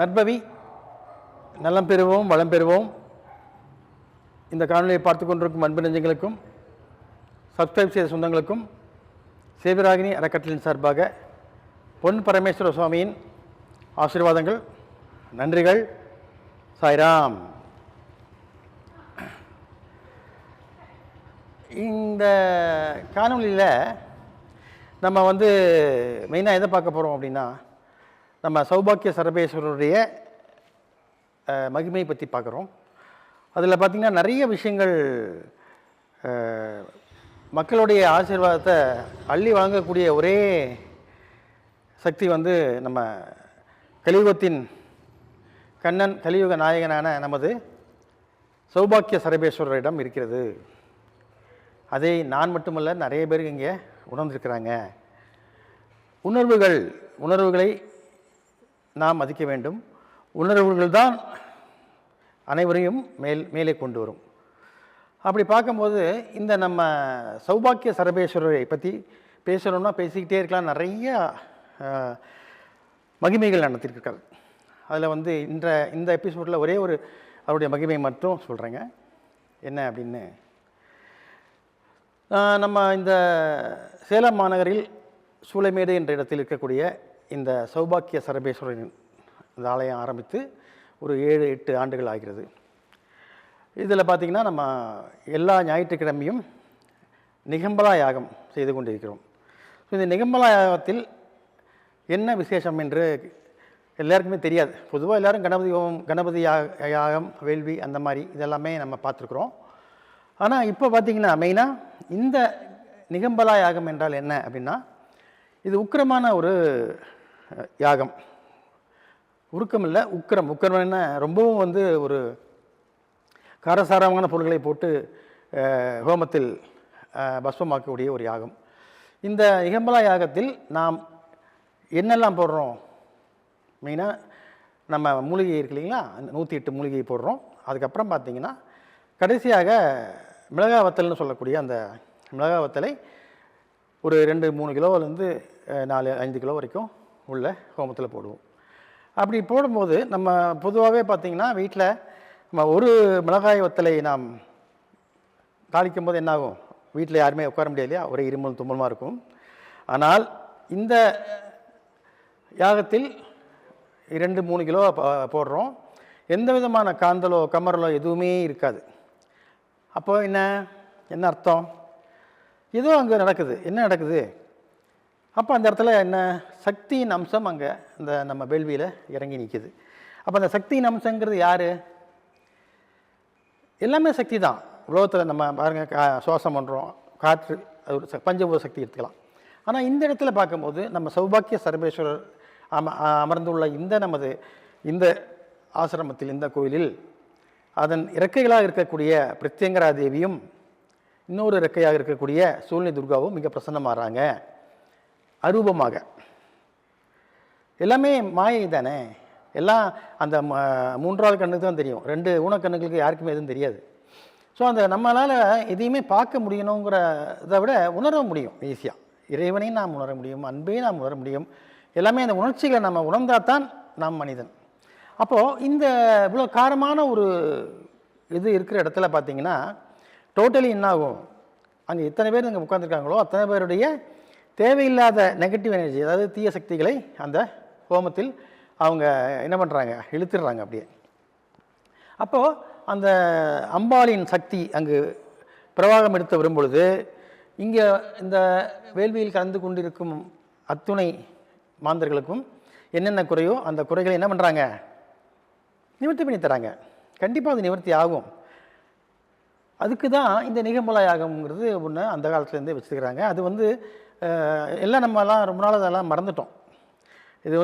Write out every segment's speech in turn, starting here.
நற்பவி நலம் பெறுவோம், வளம் பெறுவோம். இந்த காணொலியை பார்த்து கொண்டிருக்கும் அன்பு நெஞ்சங்களுக்கும், சப்ஸ்கிரைப் செய்த சொந்தங்களுக்கும், சேவிராகினி அறக்கட்டளையின் சார்பாக பொன் பரமேஸ்வர சுவாமியின் ஆசீர்வாதங்கள், நன்றிகள். சாய்ராம். இந்த காணொலியில் நம்ம மெயினாக எதை பார்க்க போகிறோம் அப்படின்னா, நம்ம சௌபாக்கிய சரபேஸ்வரருடைய மகிமையை பற்றி பார்க்குறோம். அதில் பார்த்திங்கன்னா நிறைய விஷயங்கள் மக்களுடைய ஆசீர்வாதத்தை அள்ளி வழங்கக்கூடிய ஒரே சக்தி நம்ம கலியுகத்தின் கண்ணன், கலியுக நாயகனான நமது சௌபாக்கிய சரபேஸ்வரரிடம் இருக்கிறது. அதை நான் மட்டுமல்ல, நிறைய பேருக்கு இங்கே உணர்ந்திருக்கிறாங்க. உணர்வுகளை நாம் மதிக்க வேண்டும். உணர்வுகள் தான் அனைவரையும் மேலே கொண்டு வரும். அப்படி பார்க்கும்போது இந்த நம்ம சௌபாக்கிய சரபேஸ்வரரை பற்றி பேசணும்னா பேசிக்கிட்டே இருக்கலாம். நிறைய மகிமைகள் நடத்திருக்காரு. அதில் இந்த எபிசோடில் ஒரே ஒரு அவருடைய மகிமை மட்டும் சொல்கிறேங்க. என்ன அப்படின்னு, நம்ம இந்த சேலம் மாநகரில் சூளைமேடு என்ற இடத்தில் இருக்கக்கூடிய இந்த சௌபாக்கிய சரபேஸ்வரரின் இந்த ஆலயம் ஆரம்பித்து ஒரு 7-8 ஆண்டுகள் ஆகிறது. இதில் பார்த்திங்கன்னா நம்ம எல்லா ஞாயிற்றுக்கிழமையும் நிகம்பலா யாகம் செய்து கொண்டிருக்கிறோம். ஸோ இந்த நிகம்பலா யாகத்தில் என்ன விசேஷம் என்று எல்லாருக்குமே தெரியாது. பொதுவாக எல்லோரும் கணபதி யாகம், வேள்வி, அந்த மாதிரி இதெல்லாமே நம்ம பார்த்துருக்குறோம். ஆனால் இப்போ பார்த்திங்கன்னா மெயினாக இந்த நிகம்பலா யாகம் என்றால் என்ன அப்படின்னா, இது உக்கிரமான ஒரு யாகம். உருக்கம் இல்லை, உக்கிரம். உக்கிரம் என்ன, ரொம்பவும் ஒரு காரசாரமான பொருட்களை போட்டு ஹோமத்தில் பஸ்வமாக்கக்கூடிய ஒரு யாகம். இந்த நிகம்பலா யாகத்தில் நாம் என்னெல்லாம் போடுறோம்? மெயினாக நம்ம மூலிகை இருக்கு இல்லைங்களா, 108 மூலிகை போடுறோம். அதுக்கப்புறம் பார்த்திங்கன்னா கடைசியாக மிளகாய் வத்தல்னு சொல்லக்கூடிய அந்த மிளகாய் வத்தலை ஒரு 2-3 கிலோவிலேருந்து 4-5 கிலோ வரைக்கும் உள்ள ஹோமத்தில் போடுவோம். அப்படி போடும்போது நம்ம பொதுவாகவே பார்த்திங்கன்னா வீட்டில் நம்ம ஒரு மிளகாய் வத்தலை நாம் தாளிக்கும் போது என்னாகும், வீட்டில் யாருமே உட்கார முடியாது இல்லையா, ஒரே இருமல் தும்மலுமாக இருக்கும். ஆனால் இந்த யாகத்தில் 2-3 கிலோ போடுறோம். எந்த விதமான காந்தலோ கமரலோ எதுவுமே இருக்காது. அப்போ என்ன அர்த்தம்? ஏதோ அங்கே நடக்குது. என்ன நடக்குது? அப்போ அந்த இடத்துல என்ன, சக்தியின் அம்சம் அங்கே அந்த நம்ம வேள்வியில் இறங்கி நிற்கிது. அப்போ அந்த சக்தியின் அம்சங்கிறது யார்? எல்லாமே சக்தி தான். உலகத்தில் நம்ம பாருங்கள், சுவாசம் பண்ணுறோம், காற்று, அது ஒரு பஞ்சபூத சக்தி எடுத்துக்கலாம். ஆனால் இந்த இடத்துல பார்க்கும்போது நம்ம சௌபாக்கிய சரபேஸ்வரர் அமர்ந்துள்ள இந்த ஆசிரமத்தில், இந்த கோயிலில் அதன் இறக்கைகளாக இருக்கக்கூடிய பிரத்யங்கரா தேவியும் இன்னொரு இறக்கையாக இருக்கக்கூடிய சூழ்நிலை துர்காவும் மிக பிரசன்னமாகறாங்க அரூபமாக. எல்லாமே மாயை தானே. எல்லாம் அந்த 3வது கண்ணுக்கு தான் தெரியும். 2 ஊனக்கண்ணுகளுக்கு யாருக்குமே எதுவும் தெரியாது. ஸோ அந்த நம்மளால் எதையுமே பார்க்க முடியணுங்கிற இதை விட உணர முடியும் ஈஸியாக. இறைவனையும் நாம் உணர முடியும், அன்பையும் நாம் உணர முடியும். எல்லாமே அந்த உணர்ச்சிகளை நம்ம உணர்ந்தால் தான் நாம் மனிதன். அப்போது இந்த இவ்வளோ காரமான ஒரு இது இருக்கிற இடத்துல பார்த்திங்கன்னா டோட்டலி என்னாகும், அங்கே எத்தனை பேர் அங்கே உட்காந்துருக்காங்களோ அத்தனை பேருடைய தேவையில்லாத நெகட்டிவ் எனர்ஜி, அதாவது தீய சக்திகளை அந்த ஹோமத்தில் அவங்க என்ன பண்ணுறாங்க, இழுத்துடுறாங்க அப்படியே. அப்போது அந்த அம்பாளின் சக்தி அங்கு பிரவாகம் எடுத்து வரும்பொழுது இங்கே இந்த வேள்வியில் கலந்து கொண்டிருக்கும் அத்துணை மாந்தர்களுக்கும் என்னென்ன குறையோ அந்த குறைகளை என்ன பண்ணுறாங்க, நிவர்த்தி பண்ணி தராங்க. கண்டிப்பாக அது நிவர்த்தி ஆகும். அதுக்கு தான் இந்த நிகம்பலா யாகம்ங்கிறது ஒன்று அந்த காலத்துலேருந்தே வச்சுருக்கிறாங்க. அது எல்லாம் நம்மலாம் ரொம்ப நாள் அதெல்லாம் மறந்துட்டோம். இது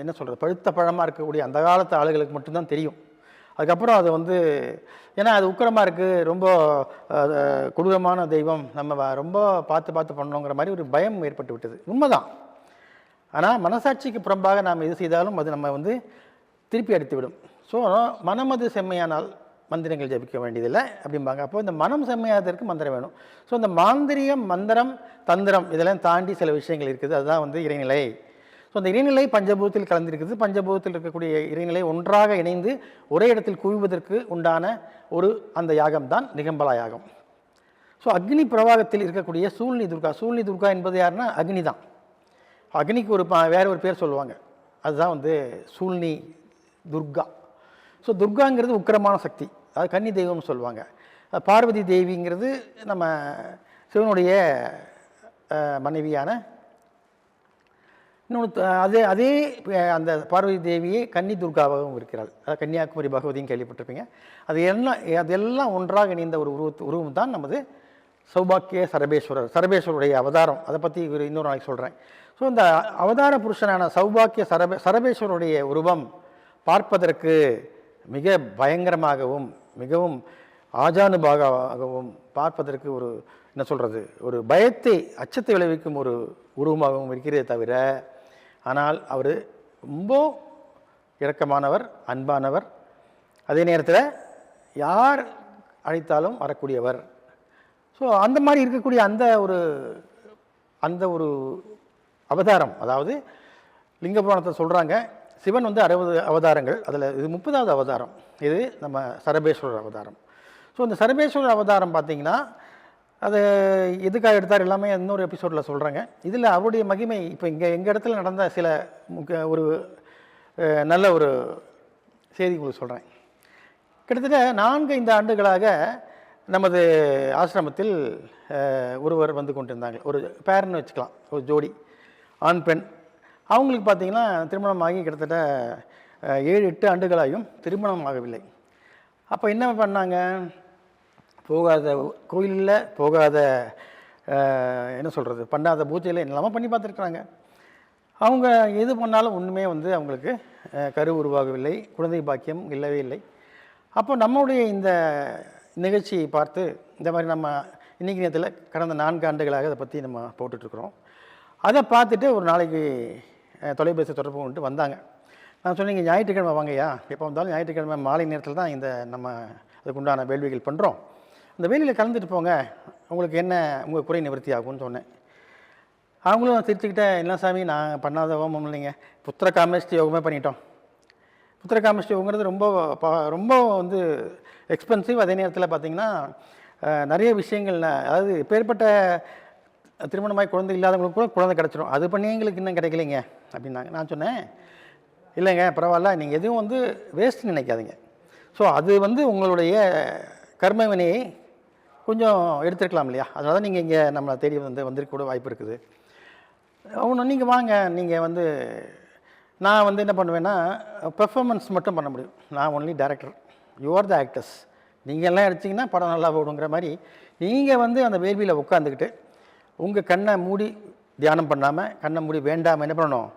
என்ன சொல்கிறது, பழுத்த பழமாக இருக்கக்கூடிய அந்த காலத்து ஆளுகளுக்கு மட்டும்தான் தெரியும். அதுக்கப்புறம் அது ஏன்னா அது உக்கிரமாக இருக்குது, ரொம்ப கொடூரமான தெய்வம், நம்ம ரொம்ப பார்த்து பண்ணணுங்கிற மாதிரி ஒரு பயம் ஏற்பட்டு விட்டது. உண்மைதான். ஆனால் மனசாட்சிக்கு புறம்பாக நாம் எது செய்தாலும் அது நம்ம திருப்பி அடித்துவிடும். ஸோ மனமது செம்மையானால் மந்திரங்கள் ஜபிக்க வேண்டியதில்லை அப்படிம்பாங்க. அப்போ இந்த மனம் செம்மையாததற்கு மந்திரம் வேணும். ஸோ இந்த மாந்திரியம், மந்திரம், தந்திரம் இதெல்லாம் தாண்டி சில விஷயங்கள் இருக்குது. அதுதான் இறைநிலை. ஸோ அந்த இறைநிலை பஞ்சபூதத்தில் கலந்திருக்குது. பஞ்சபூதத்தில் இருக்கக்கூடிய இறைநிலை ஒன்றாக இணைந்து ஒரே இடத்தில் குவிவதற்கு உண்டான அந்த யாகம் தான் நிகம்பலா யாகம். ஸோ அக்னி பிரவாகத்தில் இருக்கக்கூடிய சூழ்நி துர்கா, சூழ்நி துர்கா என்பது யாருன்னா அக்னி தான். அக்னிக்கு வேற ஒரு பேர் சொல்லுவாங்க, அதுதான் வந்து சூழ்நி துர்கா. ஸோ துர்காங்கிறது உக்கிரமான சக்தி, அது கன்னி தெய்வம்னு சொல்லுவாங்க. பார்வதி தேவிங்கிறது நம்ம சிவனுடைய மனைவியான இன்னொன்று. அதே அந்த பார்வதி தேவியே கன்னி துர்காவாகவும் இருக்கிறாள். அதாவது கன்னியாகுமரி பகவதியும் கேள்விப்பட்டிருப்பீங்க. அதெல்லாம் ஒன்றாக இணைந்த ஒரு உருவம் தான் நமது சௌபாக்கிய சரபேஸ்வருடைய அவதாரம். அதை பற்றி இன்னொரு நாளைக்கு சொல்கிறேன். ஸோ இந்த அவதார புருஷனான சௌபாக்கிய சரபேஸ்வருடைய உருவம் பார்ப்பதற்கு மிக பயங்கரமாகவும் மிகவும் ஆஜானுபாகவும் பார்ப்பதற்கு என்ன சொல்கிறது, ஒரு பயத்தை அச்சத்தை விளைவிக்கும் ஒரு உருவமாகவும் இருக்கிறதே தவிர, ஆனால் அவர் ரொம்ப இரக்கமானவர், அன்பானவர், அதே நேரத்தில் யார் அழைத்தாலும் வரக்கூடியவர். ஸோ அந்த மாதிரி இருக்கக்கூடிய அந்த ஒரு அவதாரம், அதாவது லிங்க புராணத்தை சொல்கிறாங்க சிவன் வந்து 60 அவதாரங்கள், அதில் இது 30வது அவதாரம், இது நம்ம சரபேஸ்வரர் அவதாரம். ஸோ இந்த சரபேஸ்வரர் அவதாரம் பார்த்திங்கன்னா அது எதுக்காக எடுத்தார் எல்லாமே இன்னொரு எபிசோடில் சொல்கிறாங்க. இதில் அவருடைய மகிமை இப்போ எங்கள் இடத்துல நடந்த சில நல்ல ஒரு செய்தி உங்களுக்கு சொல்கிறேன். கிட்டத்தட்ட 4-5 ஆண்டுகளாக நமது ஆசிரமத்தில் ஒருவர் வந்து கொண்டிருந்தாங்க, ஒரு பேரன்னு வச்சுக்கலாம், ஒரு ஜோடி ஆண் பெண். அவங்களுக்கு பார்த்திங்கன்னா திருமணமாகி கிட்டத்தட்ட 7-8 ஆண்டுகளாயும் திருமணம் ஆகவில்லை. அப்போ என்ன பண்ணாங்க, போகாத கோயிலில் போகாத என்ன சொல்கிறது பண்ணாத பூஜையில் என்னெல்லாமோ பண்ணி பார்த்துருக்குறாங்க. அவங்க எது பண்ணாலும் ஒன்றுமே வந்து அவங்களுக்கு கரு உருவாகவில்லை, குழந்தை பாக்கியம் இல்லவே இல்லை. அப்போ நம்முடைய இந்த நிகழ்ச்சியை பார்த்து இந்த மாதிரி நம்ம இன்றைக்கி நேரத்தில் கடந்த 4 ஆண்டுகளாக அதை பற்றி நம்ம போட்டுட்ருக்குறோம். அதை பார்த்துட்டு ஒரு நாளைக்கு தொலைபேசி தொடர்பு கொண்டு வந்தாங்க. நான் சொன்னீங்க ஞாயிற்றுக்கிழமை வாங்கய்யா, எப்போ வந்தாலும் ஞாயிற்றுக்கிழமை மாலை நேரத்தில் தான் நம்ம அதுக்குண்டான வேள்விகள் பண்ணுறோம், அந்த வேலையில் கலந்துட்டு போங்க, உங்களுக்கு என்ன உங்கள் குறை நிவர்த்தி ஆகும்னு சொன்னேன். அவங்களும் சிரிச்சுக்கிட்ட, என்ன சாமி நான் பண்ணாத ஹோமம் இல்லைங்க, புத்திர காமேஷ்டி யோகமே பண்ணிட்டோம். புத்திர காமேஷ்டி யோகங்கிறது ரொம்ப வந்து எக்ஸ்பென்சிவ். அதே நேரத்தில் பார்த்திங்கன்னா நிறைய விஷயங்கள், அதாவது பேர்பட்ட திருமணமாய் குழந்தை இல்லாதவங்களுக்கு கூட குழந்தை கிடச்சிடும், அது பண்ணி எங்களுக்கு இன்னும் கிடைக்கலைங்க அப்படின்னாங்க. நான் சொன்னேன் இல்லைங்க பரவாயில்ல, நீங்கள் எதுவும் வந்து வேஸ்ட் நினைக்காதீங்க. ஸோ அது வந்து உங்களுடைய கர்ம வினையை கொஞ்சம் எடுத்துருக்கலாம் இல்லையா, அதனால தான் நீங்கள் இங்கே நம்மளை தேடி வந்திருக்க கூட வாய்ப்பு இருக்குது. ஒன்று நீங்கள் வாங்க, நீங்கள் வந்து நான் வந்து என்ன பண்ணுவேன்னா பெர்ஃபார்மன்ஸ் மட்டும் பண்ண முடியும், நான் only director, you are the actors, நீங்கள் எல்லாம் அடிச்சிங்கன்னா படம் நல்லா ஓடுங்கிற மாதிரி நீங்கள் வந்து அந்த வேள்வியில் உட்காந்துக்கிட்டு உங்கள் கண்ணை மூடி தியானம் பண்ணாமல், கண்ணை மூடி வேண்டாமல் என்ன பண்ணணும்,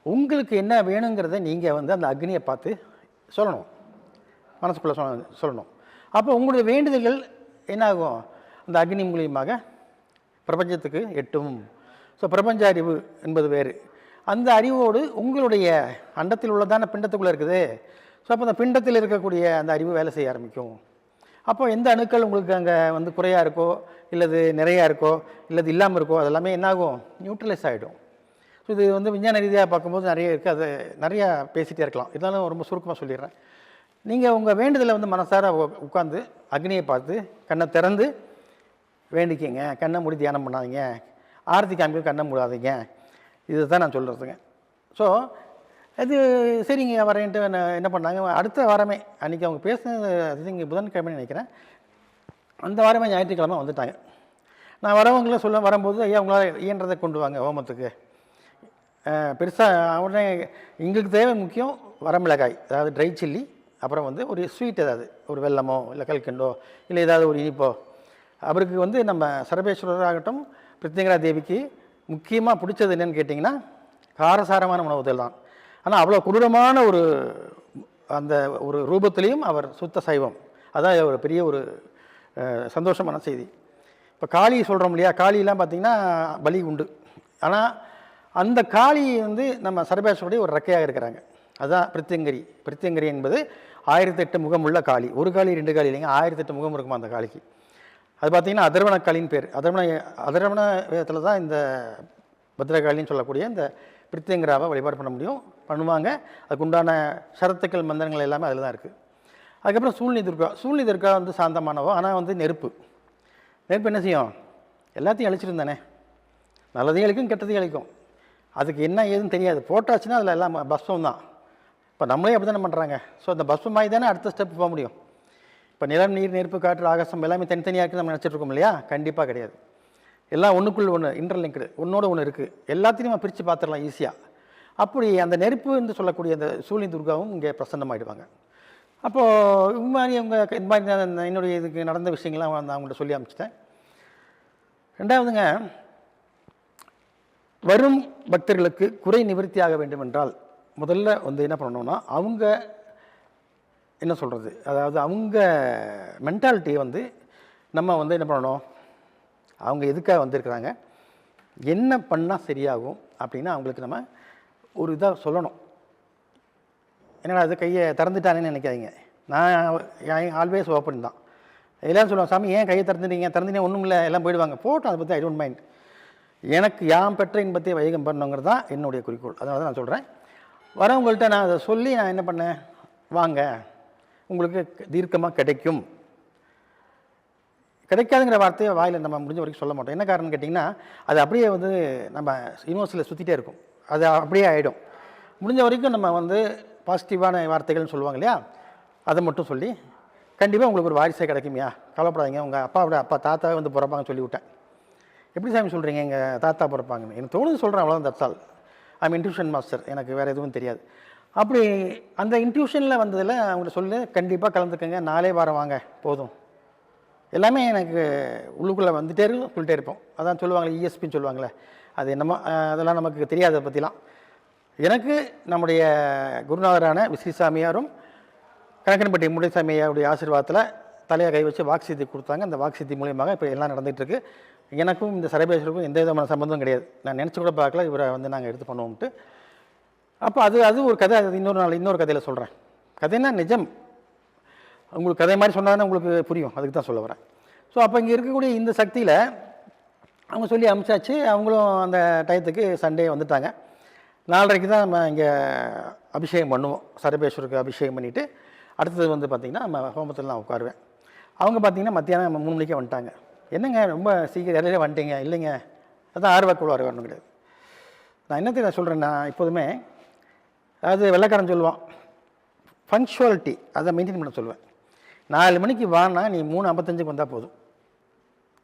உங்களுக்கு என்ன வேணுங்கிறத நீங்கள் வந்து அந்த அக்னியை பார்த்து சொல்லணும், மனசுக்குள்ளே சொல்லணும். அப்போ உங்களுடைய வேண்டுதல்கள் என்னாகும், அந்த அக்னி மூலியமாக பிரபஞ்சத்துக்கு எட்டும். ஸோ பிரபஞ்ச அறிவு என்பது வேறு, அந்த அறிவோடு உங்களுடைய அண்டத்தில் உள்ளதான பிண்டத்துக்குள்ளே இருக்குது. ஸோ அப்போ அந்த பிண்டத்தில் இருக்கக்கூடிய அந்த அறிவு வேலை செய்ய ஆரம்பிக்கும். அப்போ எந்த அணுக்கள் உங்களுக்கு அங்கே வந்து குறையாக இருக்கோ, இல்லது நிறையா இருக்கோ, இல்லது இல்லாமல் இருக்கோ, அதெல்லாமே என்னாகும், நியூட்ரலைஸ் ஆகிடும். ஸோ இது வந்து விஞ்ஞான ரீதியாக பார்க்கும்போது நிறைய இருக்குது, அது நிறையா பேசிகிட்டே இருக்கலாம், இருந்தாலும் ரொம்ப சுருக்கமாக சொல்லிடுறேன். நீங்கள் உங்கள் வேண்டுதலை வந்து மனசார உட்காந்து அக்னியை பார்த்து கண்ணை திறந்து வேண்டிக்கிங்க, கண்ணை மூடி தியானம் பண்ணாதீங்க, ஆரத்தி காமிக்க கண்ணை மூடாதீங்க, இது தான் நான் சொல்கிறதுங்க. ஸோ அது சரிங்க வரேன்ட்டு என்ன பண்ணாங்க, அடுத்த வாரமே அன்றைக்கி அவங்க பேசுனது அது இங்கே புதன்கிழமை நினைக்கிறேன், அந்த வாரமே ஞாயிற்றுக்கிழமை வந்துட்டாங்க. நான் வரவங்கள வரும்போது ஐயா உங்களால் இயன்றதை கொண்டு வாங்க ஹோமத்துக்கு, பெருசாக உடனே எங்களுக்கு தேவை முக்கியம் வரமிளகாய், அதாவது ட்ரை சில்லி, அப்புறம் வந்து ஒரு ஸ்வீட், ஏதாவது ஒரு வெல்லமோ இல்லை கல்கண்டோ இல்லை ஏதாவது ஒரு இனிப்போ. அவருக்கு வந்து நம்ம சரபேஸ்வரர் ஆகட்டும் பிருத்திங்கரா தேவிக்கு முக்கியமாக பிடிச்சது என்னென்னு கேட்டிங்கன்னா காரசாரமான உணவுகள் தான். ஆனால் அவ்வளோ கொடூரமான அந்த ஒரு ரூபத்திலையும் அவர் சுத்த சைவம், அதான் ஒரு பெரிய ஒரு சந்தோஷமான செய்தி. இப்போ காளி சொல்கிறோம் இல்லையா, காளியெலாம் பார்த்திங்கன்னா பலி உண்டு, ஆனால் அந்த காளி வந்து நம்ம சரபேஸ்வருடைய ஒரு ரெக்கையாக இருக்கிறாங்க, அதுதான் பிருத்திங்கரி. பிருத்திங்கரி என்பது 1008 முகம் உள்ள காளி, ஒரு காளி 2 காளி இல்லைங்க, 1008 முகம் இருக்குமா அந்த காளிக்கு. அது பார்த்திங்கன்னா அதர்வன காளின்னு பேர். அதர்வன விதத்தில் தான் இந்த பத்ரகாளின்னு சொல்லக்கூடிய இந்த பிரித்தியங்கராவை வழிபாடு பண்ண முடியும், பண்ணுவாங்க. அதுக்குண்டான ஷரத்துக்கள் மந்திரங்கள் எல்லாமே அதில் தான் இருக்குது. அதுக்கப்புறம் சூழ்நிதி துர்கா வந்து சாந்தமானவோ, ஆனால் வந்து நெருப்பு என்ன செய்யும்? எல்லாத்தையும் அழிச்சிருந்தானே, நல்லதையும் அழிக்கும் கெட்டதையும் அழிக்கும். அதுக்கு என்ன ஏதுன்னு தெரியாது, போட்டாச்சுன்னா அதில் எல்லாம் பஸ்வம் தான். இப்போ நம்மளே அப்படி தானே பண்ணுறாங்க. ஸோ அந்த பஸ்வமாகி தானே அடுத்த ஸ்டெப் போக முடியும். இப்போ நிலம், நீர், நெருப்பு, காற்று, ஆகாசம் எல்லாமே தனித்தனியாக இருக்குது நம்ம நினச்சிட்டு இருக்கோம் இல்லையா? கண்டிப்பாக கிடையாது. எல்லாம் ஒன்றுக்குள் ஒன்று இன்டர்லிங்க்டு, ஒன்றோட ஒன்று இருக்குது. எல்லாத்தையும் நம்ம பிரித்து பார்த்துடலாம் ஈஸியாக. அப்படி அந்த நெருப்பு என்று சொல்லக்கூடிய அந்த சூழ்நிதி துர்காவும் இங்கே பிரசன்னமாகிடுவாங்க. அப்போது இது மாதிரி இந்த மாதிரி என்னுடைய இதுக்கு நடந்த விஷயங்கள்லாம் நான் அவங்கள்ட்ட சொல்லி அமைச்சிட்டேன். ரெண்டாவதுங்க, வரும் பக்தர்களுக்கு குறை நிவர்த்தி ஆக வேண்டும் என்றால் முதல்ல வந்து என்ன பண்ணணும்னா, அவங்க என்ன சொல்கிறது, அதாவது அவங்க மென்டாலிட்டியை வந்து நம்ம வந்து என்ன பண்ணணும், அவங்க எதுக்காக வந்திருக்கிறாங்க, என்ன பண்ணால் சரியாகும் அப்படின்னு அவங்களுக்கு நம்ம ஒரு இதாக சொல்லணும். என்னடா அது கையை திறந்துட்டானேன்னு நினைக்காதீங்க. நான் ஆல்வேஸ் ஓப்பன் தான். எல்லோரும் சொல்லுவாங்க, சாமி ஏன் கையை திறந்துட்டீங்க ஒன்றும் இல்லை, எல்லாம் போயிடுவாங்க. போட்டோம், அதை பற்றி ஐ டோன்ட் மைண்ட். எனக்கு யாம் பெற்ற இன்பத்தை வைகம் பண்ணணுங்கிறது தான் என்னுடைய குறிக்கோள். அதனால தான் நான் சொல்கிறேன். வரவங்கள்ட்ட நான் அதை சொல்லி நான் என்ன பண்ணேன், வாங்க உங்களுக்கு தீர்க்கமாக கிடைக்கும். கிடைக்காதுங்கிற வார்த்தையை வாயில் நம்ம முடிஞ்ச வரைக்கும் சொல்ல மாட்டோம். என்ன காரணம்னு கேட்டிங்கன்னா, அது அப்படியே வந்து நம்ம யூனிவர்ஸில் சுற்றிட்டே இருக்கும், அது அப்படியே ஆகிடும். முடிஞ்ச வரைக்கும் நம்ம வந்து பாசிட்டிவான வார்த்தைகள்னு சொல்லுவாங்க இல்லையா, அதை மட்டும் சொல்லி கண்டிப்பாக உங்களுக்கு ஒரு வாரிசே கிடைக்குமையா, கவலைப்படாதீங்க, உங்கள் அப்பா தாத்தாவே வந்து பிறப்பாங்கன்னு சொல்லிவிட்டேன். எப்படி சாமி சொல்கிறீங்க எங்கள் தாத்தா பிறப்பாங்கன்னு? எனக்கு தோணுது சொல்கிறேன், அவ்வளோதான். தட்சால் ஐம் இன்ட்யூஷன் மாஸ்டர், எனக்கு வேறு எதுவும் தெரியாது. அப்படி அந்த இன்ட்யூஷனில் வந்ததில் அவங்கள்ட்ட சொல்லி கண்டிப்பாக கலந்துக்கங்க, 4 வாரம் வாங்க போதும். எல்லாமே எனக்கு உள்ளுக்குள்ளே வந்துட்டே இருக்கும், சொல்லிட்டே இருப்போம். அதான் சொல்லுவாங்களே இஎஸ்பின்னு சொல்லுவாங்களே, அது என்னமோ அதெல்லாம் நமக்கு தெரியாது. அதை பற்றிலாம் எனக்கு நம்முடைய குருநாதரான விஸ்ரீ சாமியாரும் கணக்கன்பட்டி முருடைசாமி ஐயாவுடைய ஆசீர்வாதத்தில் தலையை கை வச்சு வாக்குசித்தி கொடுத்தாங்க. அந்த வாக்குசித்தி மூலியமாக இப்போ எல்லாம் நடந்துகிட்ருக்கு. எனக்கும் இந்த சரபேஸ்வருக்கும் எந்த விதமான சம்பந்தம் கிடையாது. நான் நினச்சி கூட பார்க்கல இவரை வந்து நாங்கள் எடுத்து பண்ணுவோம்ட்டு. அப்போ அது ஒரு கதை. அது இன்னொரு கதையில் சொல்கிறேன். கதைன்னா நிஜம், உங்களுக்கு கதை மாதிரி சொன்னாதான் உங்களுக்கு புரியும், அதுக்கு தான் சொல்ல வரேன். ஸோ அப்போ இங்கே இருக்கக்கூடிய இந்த சக்தியில் அவங்க சொல்லி அனுப்பிச்சாச்சு. அவங்களும் அந்த டயத்துக்கு சண்டே வந்துட்டாங்க. 4:30 தான் நம்ம இங்கே அபிஷேகம் பண்ணுவோம். சரபேஸ்வருக்கு அபிஷேகம் பண்ணிவிட்டு அடுத்தது வந்து பார்த்திங்கன்னா நம்ம ஹோமத்தில் நான் உட்காருவேன். அவங்க பார்த்திங்கன்னா மத்தியானம் 3 மணிக்கே வந்துட்டாங்க. என்னங்க ரொம்ப சீக்கிரம் இடையிலே வந்துட்டீங்க? இல்லைங்க, அதான் ஆர்வக்குள்ள வரணும் கிடையாது. நான் என்னத்தை சொல்கிறேன்னா, இப்போதுமே அதாவது வெள்ளைக்காரன் சொல்லுவான் பங்க்சுவாலிட்டி, அதை மெயின்டைன் பண்ண சொல்லுவேன். 4 மணிக்கு வானா நீ 3:55 வந்தால் போதும்.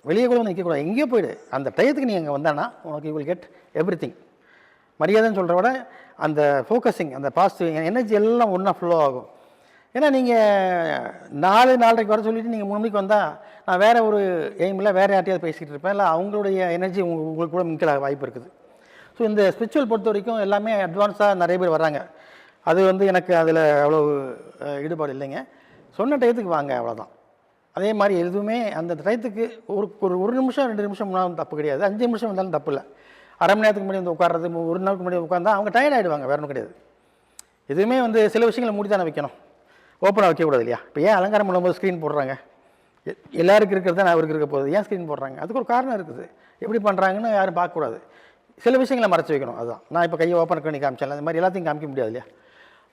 வெளியே கூட வந்து நிற்கக்கூடாது, எங்கேயோ போய்டு. அந்த டயத்துக்கு நீ அங்கே வந்தானா உனக்கு you will get everything. மரியாதைன்னு சொல்கிற விட அந்த ஃபோக்கஸிங், அந்த பாசிட்டிவ் எனர்ஜி எல்லாம் ஒன்றா ஃப்ளோ ஆகும். ஏன்னா நீங்கள் 4:30 வர சொல்லிவிட்டு நீங்கள் 3 மணிக்கு வந்தால் நான் வேறு ஒரு எய்மில் வேறு யார்ட்டையாவது பேசிக்கிட்டு இருப்பேன், இல்லை அவங்களுடைய எனர்ஜி உங்களுக்கு கூட மிக்க வாய்ப்பு இருக்குது. ஸோ இந்த ஸ்பிரிச்சுவல் பொறுத்த வரைக்கும் எல்லாமே அட்வான்ஸாக நிறைய பேர் வராங்க. அது வந்து எனக்கு அதில் அவ்வளோ ஈடுபாடு இல்லைங்க. சொன்ன டயத்துக்கு வாங்க, அவ்வளோதான். அதே மாதிரி எதுவுமே அந்த டயத்துக்கு ஒரு நிமிஷம் 2 நிமிஷம் முன்னாலும் தப்பு கிடையாது, 5 நிமிஷம் வந்தாலும் தப்பு இல்லை. அரை மணி நேரத்துக்கு முன்னாடி வந்து உட்கார்றது, 1 நாளுக்கு முன்னாடி உட்காந்தா அவங்க டயர்ட் ஆகிடுவாங்க, வேறு ஒன்றும் கிடையாது. எதுவுமே வந்து சில விஷயங்களை மூடி தானே வைக்கணும், ஓப்பனாக வைக்கக்கூடாது இல்லையா? இப்போ ஏன் அலங்காரம் பண்ணும்போது ஸ்க்ரீன் போடுறாங்க? எல்லாருக்கும் இருக்கிறது தான் அவருக்கு இருக்க போகுது, ஏன் ஸ்க்ரீன் போடுறாங்க? அதுக்கு ஒரு காரணம் இருக்குது. எப்படி பண்ணுறாங்கன்னு யாரும் பார்க்கக்கூடாது. சில விஷயங்களை மறைச்சி வைக்கணும். அதுதான் நான் இப்போ கையை ஓப்பன் பண்ணி காமிச்சேன், அது மாதிரி எல்லாத்தையும் காமிக்க முடியாது இல்லையா?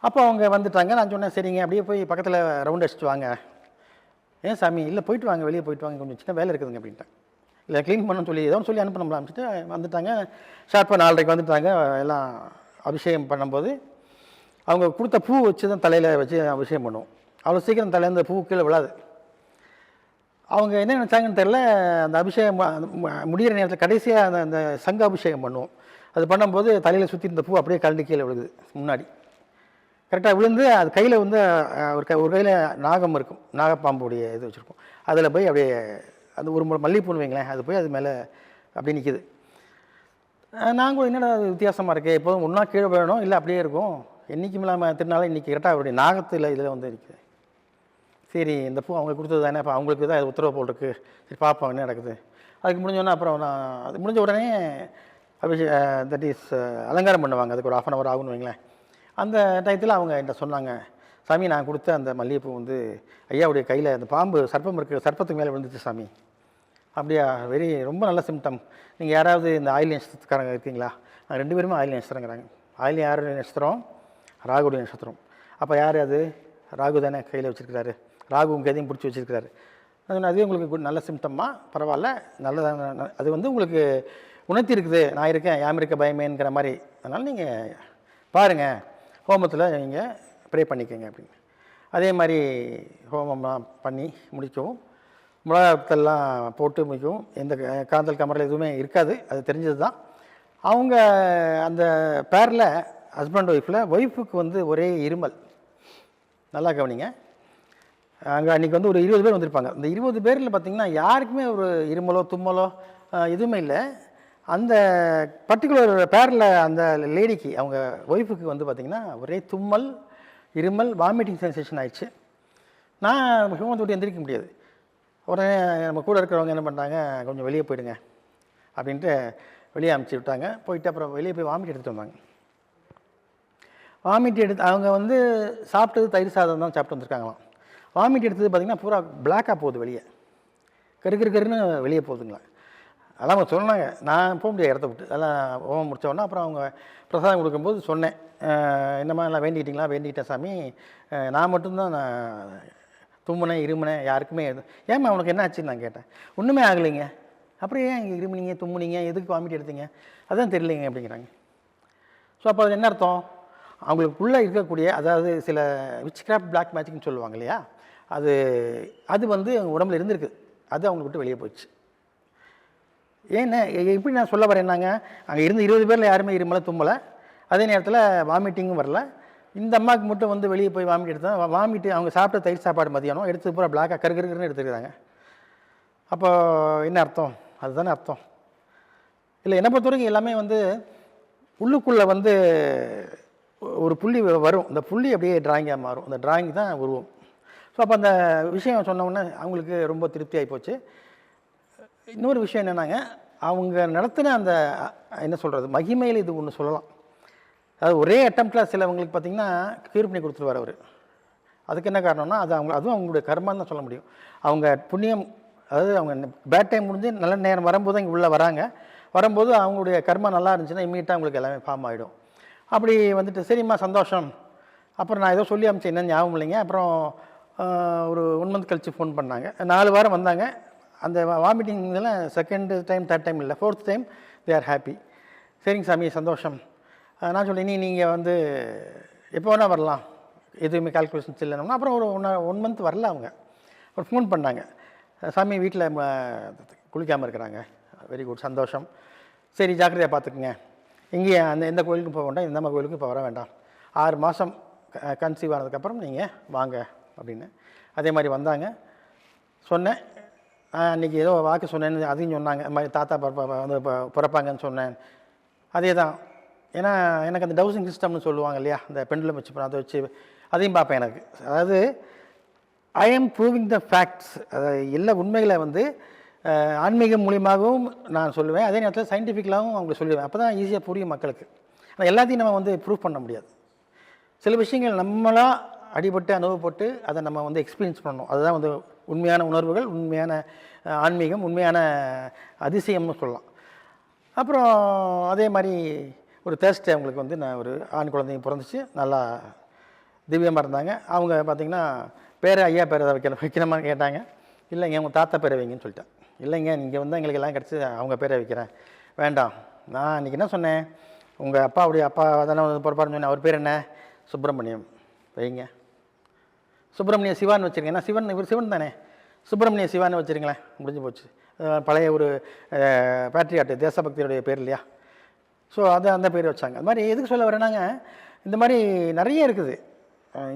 அப்போ அவங்க வந்துட்டாங்க. நான் சொன்னேன், சரிங்க அப்படியே போய் பக்கத்தில் ரவுண்ட் அடிச்சுட்டு வாங்க. ஏன் சாமி? இல்லை போயிட்டு வாங்க, வெளியே போயிட்டு வாங்க, கொஞ்சம் சின்ன வேலை இருக்குதுங்க அப்படின்ட்டேன். இல்லை க்ளீன் பண்ணணும்னு சொல்லி ஏதோ சொல்லி அனுப்பணும்லாம் அமைச்சிட்டு வந்துட்டாங்க. ஷார்ப்பாக 4:30 வந்துட்டாங்க. எல்லாம் அபிஷேகம் பண்ணும்போது அவங்க கொடுத்த பூ வச்சு தான் தலையில் வச்சு அபிஷேகம் பண்ணுவோம். அவ்வளோ சீக்கிரம் தலையில் அந்த பூ கீழே விழாது. அவங்க என்ன நினச்சாங்கன்னு தெரில, அந்த அபிஷேகம் முடிகிற நேரத்தில் கடைசியாக அந்த சங்க அபிஷேகம் பண்ணுவோம். அது பண்ணும்போது தலையில் சுற்றி இருந்த பூ அப்படியே கலந்து கீழே விழுகுது. முன்னாடி கரெக்டாக விழுந்து அது கையில் வந்து ஒரு கையில் நாகம் இருக்கும், நாகப்பாம்புடைய இது வச்சுருக்கோம். அதில் போய் அப்படியே அந்த ஒரு மல்லிகைப்பூன்னு வைங்களேன், அது போய் அது மேலே அப்படியே நிற்கிது. நாங்கள் என்னடா அது வித்தியாசமாக இருக்குது, எப்போதும் ஒன்றா கீழே விழணும், இல்லை அப்படியே இருக்கும். என்றைக்கும் இல்லாமல் திருநாள் இன்றைக்கி கரெக்டாக அவருடைய நாகத்தில் இதில் வந்து இருக்குது. சரி இந்த பூ அவங்க கொடுத்தது தானே, அப்போ அவங்களுக்கு தான் அது உத்தரவு போல் இருக்குது, சரி பார்ப்போம் என்ன நடக்குது. அதுக்கு முடிஞ்சோன்னா அப்புறம் நான் அது முடிஞ்ச உடனே தட் இஸ் அலங்காரம் பண்ணுவாங்க. அதுக்கு ஒரு 1/2 hour ஆகுன்னு வைங்களேன். அந்த டயத்தில் அவங்க என்கிட்ட சொன்னாங்க, சாமி நான் கொடுத்த அந்த மல்லிகைப்பூ வந்து ஐயாவுடைய கையில் அந்த பாம்பு சர்ப்பம் இருக்குது, சர்ப்பத்துக்கு மேலே விழுந்துச்சு சாமி அப்படியா, ரொம்ப நல்ல சிம்டம். நீங்கள் யாராவது இந்த ஆயிலி நட்சத்திரக்காரங்க இருக்கீங்களா? 2 பேருமே ஆயிலி நட்சத்திரங்கிறாங்க. ஆயிலி யாருடைய நட்சத்திரம்? ராகுடைய நட்சத்திரம். அப்போ யார் அது? ராகு தானே கையில் வச்சுருக்கிறாரு, ராகுவும் கேதையும் பிடிச்சி வச்சுருக்கிறாரு. அதுவே உங்களுக்கு நல்ல சிம்டம்மா, பரவாயில்ல, நல்லதாக. அது உங்களுக்கு உணர்த்தி இருக்குது, நான் இருக்கேன், யாம் இருக்க பயமேங்கிற மாதிரி. அதனால் நீங்கள் பாருங்கள், ஹோமத்தில் நீங்கள் ப்ரே பண்ணிக்கோங்க அப்படின்னு. அதே மாதிரி ஹோமம்லாம் பண்ணி முடிக்கவும், மிளகாத்தெல்லாம் போட்டு முடிக்கவும், எந்த காந்தல் கமரில் எதுவுமே இருக்காது, அது தெரிஞ்சது தான். அவங்க அந்த பேரில் ஹஸ்பண்ட் ஒய்ஃபுக்கு ஒரே இருமல். நல்லா கவனிங்க. அங்கே அன்றைக்கி ஒரு 20 பேர் வந்திருப்பாங்க. இந்த 20 பேரில் பார்த்திங்கன்னா யாருக்குமே ஒரு இருமலோ தும்மலோ எதுவுமே இல்லை. அந்த பர்டிகுலர் பேரில் அந்த லேடிக்கு, அவங்க ஒய்ஃபுக்கு பார்த்திங்கன்னா ஒரே தும்மல், இருமல், வாமிட்டிங் சென்சேஷன் ஆயிடுச்சு. நான் ஹோமத்தை விட்டு எந்திரிக்க முடியாது. உடனே நம்ம கூட இருக்கிறவங்க என்ன பண்ணுறாங்க, கொஞ்சம் வெளியே போயிடுங்க அப்படின்ட்டு வெளியே அனுப்பிச்சி விட்டாங்க. போயிட்டு அப்புறம் வெளியே போய் வாமிட் எடுத்துகிட்டு வந்தாங்க. வாமிட் எடுத்து அவங்க சாப்பிட்டது தயிர் சாதம் தான் சாப்பிட்டு வந்திருக்காங்களாம். வாமிட் எடுத்தது பார்த்திங்கன்னா பூரா பிளாக்காக போகுது, வெளியே கருன்னு வெளியே போகுதுங்களா. அதான் அவங்க சொன்னாங்க, நான் போக முடியாது இடத்த விட்டு. அதெல்லாம் ஹோமம் முடித்தோடனே அப்புறம் அவங்க பிரசாதம் கொடுக்கும்போது சொன்னேன், என்னம்மா எல்லாம் வேண்டிக்கிட்டிங்களா? வேண்டிக்கிட்டேன் சாமி, நான் மட்டும்தான் நான் தும்முனேன், இருமுனேன், யாருக்குமே ஏம்மா உனக்கு என்ன ஆச்சுன்னு நான் கேட்டேன். ஒன்றுமே ஆகலைங்க. அப்புறம் ஏன் இங்கே இருமுனீங்க, தும்முனீங்க, எதுக்கு வாமிட் எடுத்தீங்க? அதுதான் தெரியலைங்க அப்படிங்கிறாங்க. ஸோ அப்போ அது என்ன அர்த்தம்? அவங்களுக்குள்ளே இருக்கக்கூடிய, அதாவது சில விச் கிராஃப்ட் பிளாக் மேஜிக்னு சொல்லுவாங்க இல்லையா, அது அவங்க உடம்புல இருந்திருக்கு. அது அவங்களை விட்டு வெளியே போச்சு. ஏன்னா எப்படி நான் சொல்ல வரேன்னாங்க, அங்கே இருந்த 20 பேரில் யாருமே இருமலை தும்மலை, அதே நேரத்தில் வாமிட்டிங்கும் வரல. இந்த அம்மாவுக்கு மட்டும் வெளியே போய் வாமிட் எடுத்தால், வாமிட்டு அவங்க சாப்பிட்ட தயிர் சாப்பாடு மதியானம் எடுத்து பூரா பிளாக்காக கருன்னு எடுத்துக்கிறாங்க. அப்போ என்ன அர்த்தம்? அதுதானே அர்த்தம். இல்லை, என்னை பொறுத்த வரைக்கும் எல்லாமே உள்ளுக்குள்ளே ஒரு புள்ளி வரும், இந்த புள்ளி அப்படியே டிராயிங்காக மாறும், அந்த டிராயிங் தான் உருவம். ஸோ அப்போ அந்த விஷயம் சொன்னோன்னே அவங்களுக்கு ரொம்ப திருப்தியாகி போச்சு. இன்னொரு விஷயம் என்னென்னாங்க, அவங்க நடத்தின அந்த என்ன சொல்கிறது, மகிமையில் இது ஒன்று சொல்லலாம். அதாவது ஒரே அட்டம்ப்டில் சிலவங்களுக்கு பார்த்திங்கன்னா க்யூர் பண்ணி கொடுத்துருவார் அவர். அதுக்கு என்ன காரணம்னா, அதுவும் அவங்களுடைய கர்மான்னு தான் சொல்ல முடியும். அவங்க புண்ணியம், அதாவது அவங்க பேட் டைம் முடிஞ்சு நல்ல நேரம் வரும்போது இங்கே உள்ளே வராங்க. வரும்போது அவங்களுடைய கர்மா நல்லா இருந்துச்சுன்னா இம்மீடியட்டாக அவங்களுக்கு எல்லாமே ஃபார்ம் ஆகிடும். அப்படி சரிம்மா சந்தோஷம். அப்புறம் நான் ஏதோ சொல்லி அமிச்சேன், என்ன ஞாபகம் இல்லைங்க. அப்புறம் ஒரு 1 மந்த் கழித்து ஃபோன் பண்ணாங்க. 4 வாரம் வந்தாங்க. அந்த வாமிட்டிங்கில் செகண்ட் டைம், தேர்ட் டைம் இல்லை, 4th time they are happy. சரிங்க சாமி, சந்தோஷம். நான் சொல்லேன், நீங்கள் எப்போ வேணால் வரலாம், எதுவுமே கால்குலேஷன்ஸ் இல்லைன்னா. அப்புறம் ஒரு 1 மந்த் வரல. அவங்க ஒரு ஃபோன் பண்ணாங்க, சாமி வீட்டில் குளிக்காமல் இருக்கிறாங்க. வெரி குட், சந்தோஷம். சரி, ஜாக்கிரதையாக பார்த்துக்குங்க. இங்கேயே எந்த கோயிலுக்கும் போக வேண்டாம், இந்த கோயிலுக்கும் இப்போ வர வேண்டாம், 6 மாதம் கன்சீவ் ஆனதுக்கப்புறம் நீங்கள் வாங்க அப்படின்னு. அதே மாதிரி வந்தாங்க. சொன்னேன், அன்றைக்கி ஏதோ வாக்கு சொன்னேன்னு அதையும் சொன்னாங்க. இந்த மாதிரி தாத்தா பிறப்பாங்கன்னு சொன்னேன். அதே தான். ஏன்னா எனக்கு அந்த டவுசிங் சிஸ்டம்னு சொல்லுவாங்க இல்லையா, அந்த பெண்டுலம் வச்சு அதை வச்சு அதையும் பார்ப்பேன். எனக்கு அதாவது I am proving the facts, அதாவது எல்லா உண்மைகளை ஆன்மீகம் மூலியமாகவும் நான் சொல்லுவேன், அதே நேரத்தில் சயின்டிஃபிக்கலாகவும் அவங்களுக்கு சொல்லுவேன். அப்போ தான் ஈஸியாக புரியும் மக்களுக்கு. ஆனால் எல்லாத்தையும் நம்ம ப்ரூவ் பண்ண முடியாது. சில விஷயங்கள் நம்மளாக அடிபட்டு அனுபவப்பட்டு அதை நம்ம எக்ஸ்பீரியன்ஸ் பண்ணணும். அதுதான் உண்மையான உணர்வுகள், உண்மையான ஆன்மீகம், உண்மையான அதிசயம்னு சொல்லலாம். அப்புறம் அதே மாதிரி ஒரு தேர்ஸ்டே அவங்களுக்கு நான் ஒரு ஆண் குழந்தைங்க பிறந்துச்சு, நல்லா திவ்யமாக இருந்தாங்க. அவங்க பார்த்திங்கன்னா ஐயா பேர் எதாவது வைக்கணுமான்னு கேட்டாங்க. இல்லைங்க, உங்கள் தாத்தா பேரை வைங்கன்னு சொல்லிட்டேன். இல்லைங்க, நீங்கள் எங்களுக்கு எல்லாம் கிடச்சி அவங்க பேரை வைக்கிறேன். வேண்டாம், நான் இன்றைக்கி என்ன சொன்னேன், உங்கள் அப்பா தானே பொறுப்பாருன்னு சொன்னேன், அவர் பேர் என்ன? சுப்பிரமணியம் வைங்க. சுப்பிரமணிய சிவான்னு வச்சுருங்க. ஏன்னா இவர் சிவன் தானே, சுப்பிரமணிய சிவான்னு வச்சுருங்களேன், முடிஞ்சு போச்சு. பழைய ஒரு பேட்ரியாட்டு, தேசபக்தியுடைய பேர் இல்லையா. ஸோ அந்த பேர் வச்சாங்க. அது மாதிரி எதுக்கு சொல்ல வரேனாங்க, இந்த மாதிரி நிறைய இருக்குது.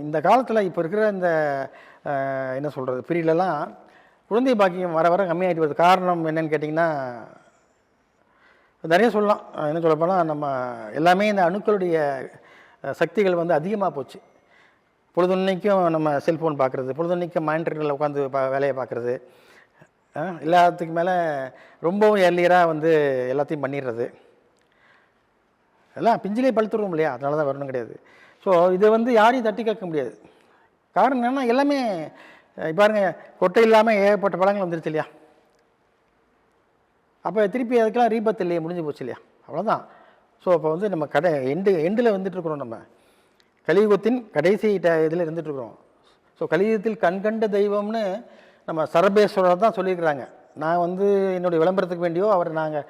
இந்த காலத்தில் இப்போ இருக்கிற இந்த என்ன சொல்கிறது பீரியட்லலாம் குழந்தை பாக்கியம் வர கம்மியாகிட்டு வருது. காரணம் என்னென்னு கேட்டிங்கன்னா, நிறைய சொல்லலாம். என்ன சொல்ல போனால், நம்ம எல்லாமே இந்த அணுக்களுடைய சக்திகள் அதிகமாக போச்சு. பொழுதுன்னைக்கும் நம்ம செல்ஃபோன் பார்க்குறது, பொழுதுன்னைக்கும் மானிட்டரில் உட்காந்து வேலையை பார்க்குறது, எல்லாத்துக்கு மேலே ரொம்பவும் ஏர்லியராக எல்லாத்தையும் பண்ணிடுறது. எல்லாம் பிஞ்சிலே பழுத்துருவோம் இல்லையா, அதனால தான் வரணும் கிடையாது. ஸோ இதை யாரையும் தட்டி கேட்க முடியாது. காரணம் என்னென்னா, எல்லாமே பாருங்கள், கொட்டை இல்லாமல் ஏகப்பட்ட பழங்கள் வந்துருச்சு இல்லையா. அப்போ திருப்பி அதுக்கெல்லாம் ரீபத் இல்லையே, முடிஞ்சு போச்சு இல்லையா, அவ்வளோதான். ஸோ அப்போ வந்து நம்ம எண்டில் வந்துட்டுருக்குறோம், நம்ம கலியுகத்தின் கடைசி இதில் இருந்துகிட்ருக்குறோம். ஸோ கலியுகத்தில் கண்கண்ட தெய்வம்னு நம்ம சரபேஸ்வரர் தான் சொல்லியிருக்கிறாங்க. நான் வந்து என்னுடைய விளம்பரத்துக்கு வேண்டியோ அவரை நாங்கள்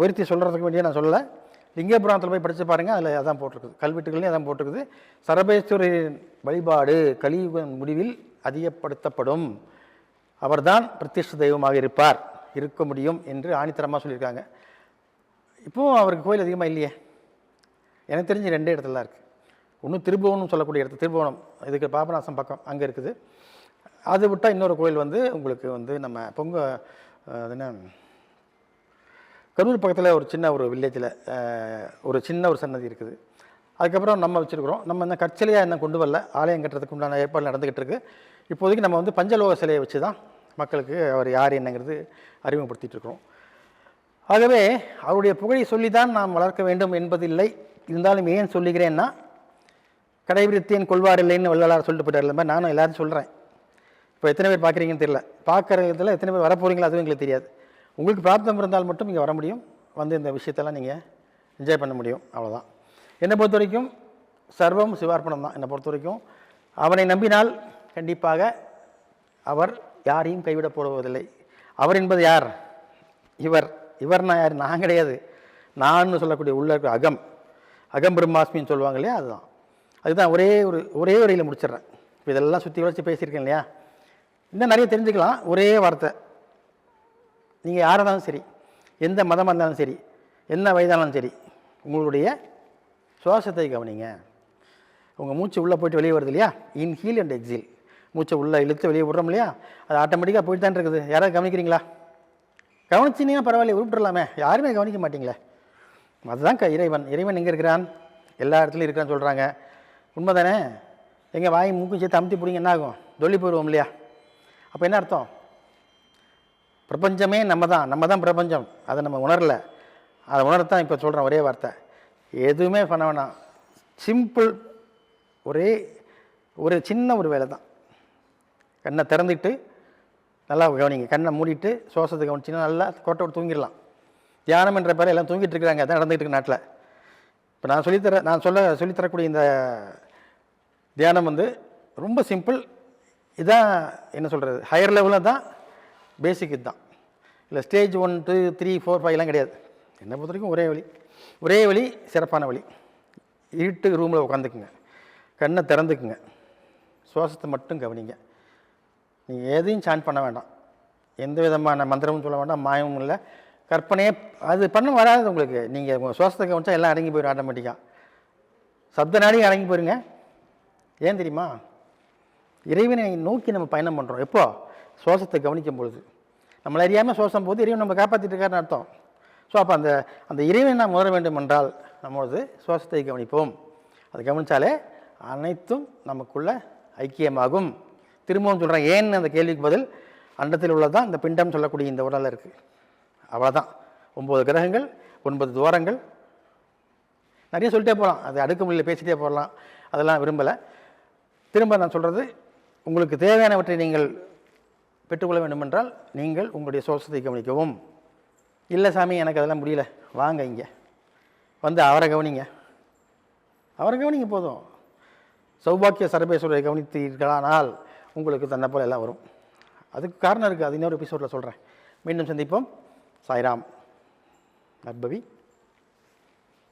உயர்த்தி சொல்கிறதுக்கு வேண்டியோ நான் சொல்லலை. லிங்கபுராணத்தில் போய் படித்து பாருங்கள், அதில் அதான் போட்டிருக்குது, கல்வெட்டுகள்லையும் அதான் போட்டிருக்குது. சரபேஸ்வரின் வழிபாடு கலியுக முடிவில் அதிகப்படுத்தப்படும், அவர்தான் பிரத்யட்ச தெய்வமாக இருக்க முடியும் என்று ஆணித்தரமாக சொல்லியிருக்காங்க. இப்போவும் அவருக்கு கோயில் அதிகமாக இல்லையே, எனக்கு தெரிஞ்சு 2 இடத்துல தான் இருக்குது. ஒன்று திருபுவனம் சொல்லக்கூடிய இடத்துல, திருபுவனம் இதுக்கு பாபநாசம் பக்கம் அங்கே இருக்குது. அது விட்டால் இன்னொரு கோயில் வந்து உங்களுக்கு வந்து நம்ம அது என்ன கரூர் பக்கத்தில் ஒரு சின்ன ஒரு வில்லேஜில் ஒரு சின்ன ஒரு சன்னதி இருக்குது. அதுக்கப்புறம் நம்ம வச்சுருக்குறோம். நம்ம என்ன கற்சிலையாக என்ன கொண்டு வரல, ஆலயம் கட்டுறதுக்கு உண்டான ஏற்பாடு நடந்துக்கிட்டு இருக்குது. இப்போதைக்கு நம்ம வந்து பஞ்சலோக சிலையை வச்சு தான் மக்களுக்கு அவர் யார் என்னங்கிறது அறிமுகப்படுத்திகிட்டு இருக்கிறோம். ஆகவே அவருடைய புகழை சொல்லி தான் நாம் வளர்க்க வேண்டும் என்பதில்லை. இருந்தாலும் ஏன் சொல்லுகிறேன்னா, கடைபிடித்தேன் கொள்வார் இல்லைன்னு வள்ளலார் சொல்லிட்டு போயிட்டார். இல்லை மாதிரி நானும் எல்லாரும் சொல்கிறேன். இப்போ எத்தனை பேர் பார்க்குறீங்கன்னு தெரியல, பார்க்குறதுல எத்தனை பேர் வரப்போகிறீங்களோ அதுவும் எங்களுக்கு தெரியாது. உங்களுக்கு பிரார்த்தம் இருந்தால் மட்டும் இங்கே வர முடியும், வந்து இந்த விஷயத்தெல்லாம் நீங்கள் என்ஜாய் பண்ண முடியும், அவ்வளோதான். என்னை பொறுத்த வரைக்கும் சர்வம் சிவார்ப்பணம் தான். என்னை பொறுத்த வரைக்கும் அவனை நம்பினால் கண்டிப்பாக அவர் யாரையும் கைவிட போடுவதில்லை. அவர் என்பது யார்? இவர்னா யார்? நான் கிடையாது. நான் சொல்லக்கூடிய உள்ள இருக்க அகம் பிரம்மாஸ்மின்னு சொல்லுவாங்க இல்லையா, அதுதான் ஒரே வரியில் முடிச்சிடுறேன். இப்போ இதெல்லாம் சுற்றி வளைச்சி பேசியிருக்கேன் இல்லையா, இன்னும் நிறைய தெரிஞ்சுக்கலாம். ஒரே வார்த்தை, நீங்கள் யாராக இருந்தாலும் சரி, எந்த மதமாக இருந்தாலும் சரி, என்ன வயதானாலும் சரி, உங்களுடைய சுவாசத்தை கவனிங்க. உங்கள் மூச்சு உள்ளே போயிட்டு வெளியே வருது இல்லையா, இன்ஹீல் அண்ட் எக்ஸீல். மூச்சை உள்ளே இழுத்து வெளியே விடுறோம் இல்லையா, அது ஆட்டோமேட்டிக்காக போயிட்டு தான் இருக்குது. யாராவது கவனிக்கிறீங்களா? கவனிச்சினீங்கன்னா பரவாயில்ல, விட்டுடலாமே. யாருமே கவனிக்க மாட்டிங்களே. அதுதான் இறைவன் எங்கே இருக்கிறான்? எல்லா இடத்துலையும் இருக்கிறான்னு சொல்கிறாங்க. உண்மை தானே? எங்கள் வாய் மூக்கும் சேர்த்து அமுத்தி பிடிங்க, என்ன ஆகும்? தொல்லி போயிடுவோம் இல்லையா? அப்போ என்ன அர்த்தம்? பிரபஞ்சமே நம்ம தான் பிரபஞ்சம். அதை நம்ம உணரலை. அதை உணரத்தான் இப்போ சொல்கிறேன். ஒரே வார்த்தை, எதுவுமே பண்ண வேணாம். சிம்பிள், ஒரு சின்ன ஒரு வேலை தான். கண்ணை திறந்துட்டு நல்லா கவனிங்க. கண்ணை மூடிட்டு சுவாசத்தை கவனிச்சிங்கன்னா நல்லா கோட்டை விட்டு தூங்கிடலாம். தியானம் என்ற பேரை எல்லாம் தூங்கிட்டு இருக்கிறாங்க. அதான் நடந்துகிட்டு இருக்கு நாட்டில். இப்போ நான் சொல்லித்தரக்கூடிய இந்த தியானம் வந்து ரொம்ப சிம்பிள். இதான் என்ன சொல்கிறது, ஹையர் லெவலில் தான், பேசிக் இதுதான். இல்லை ஸ்டேஜ் 1, 2, 3, 4, 5 கிடையாது. என்னை பொறுத்த வரைக்கும் ஒரே வழி, சிறப்பான வழி. இருட்டு ரூமில் உட்காந்துக்குங்க, கண்ணை திறந்துக்குங்க, சுவாசத்தை மட்டும் கவனிங்க. நீங்கள் எதையும் சான் பண்ண வேண்டாம், எந்த விதமான மந்திரமும் சொல்ல வேண்டாம், மாயமும் இல்லை, கற்பனையே அது பண்ண வராது உங்களுக்கு. நீங்கள் உங்கள் சுவாசத்தை கவனிச்சா எல்லாம் அடங்கி போயிடும் ஆட்டோமேட்டிக்காக. சப்த நாளையும் அடங்கி போயிருங்க. ஏன் தெரியுமா? இறைவனை நோக்கி நம்ம பயணம் பண்ணுறோம். எப்போ? சுவாசத்தை கவனிக்கும் பொழுது. நம்மளை அறியாமல் சுவாசம் போது இறைவன் நம்ம காப்பாற்றிட்டு இருக்காருன்னு அர்த்தம். ஸோ அப்போ அந்த இறைவனை நாம் உணர வேண்டும் என்றால் நம்மளது சுவாசத்தை கவனிப்போம். அதை கவனித்தாலே அனைத்தும் நமக்குள்ள ஐக்கியமாகும். திரும்பவும் சொல்கிறேன், ஏன்னு அந்த கேள்விக்கு பதில், அண்டத்தில் உள்ளதான் இந்த பிண்டம் சொல்லக்கூடிய இந்த உடலில் இருக்குது. அவ்வளோதான். 9 கிரகங்கள், 9 துவாரங்கள், நிறைய சொல்லிட்டே போகலாம். அது அடுக்க மொழியில் பேசிகிட்டே போகலாம், அதெல்லாம் விரும்பலை. திரும்ப நான் சொல்கிறது, உங்களுக்கு தேவையானவற்றை நீங்கள் பெற்றுக்கொள்ள வேண்டுமென்றால் நீங்கள் உங்களுடைய சுவாசத்தை கவனிக்கவும். இல்லை சாமி எனக்கு அதெல்லாம் முடியல, வாங்க இங்கே வந்து அவரை கவனிங்க போதும். சௌபாக்கிய சரபேஸ்வரரை கவனித்தீர்களானால் உங்களுக்கு தன்னை போல் எல்லாம் வரும். அதுக்கு காரணம் இருக்குது, அது இன்னொரு எபிசோடில் சொல்கிறேன். மீண்டும் சந்திப்போம். சாய்ராம். நற்பவி.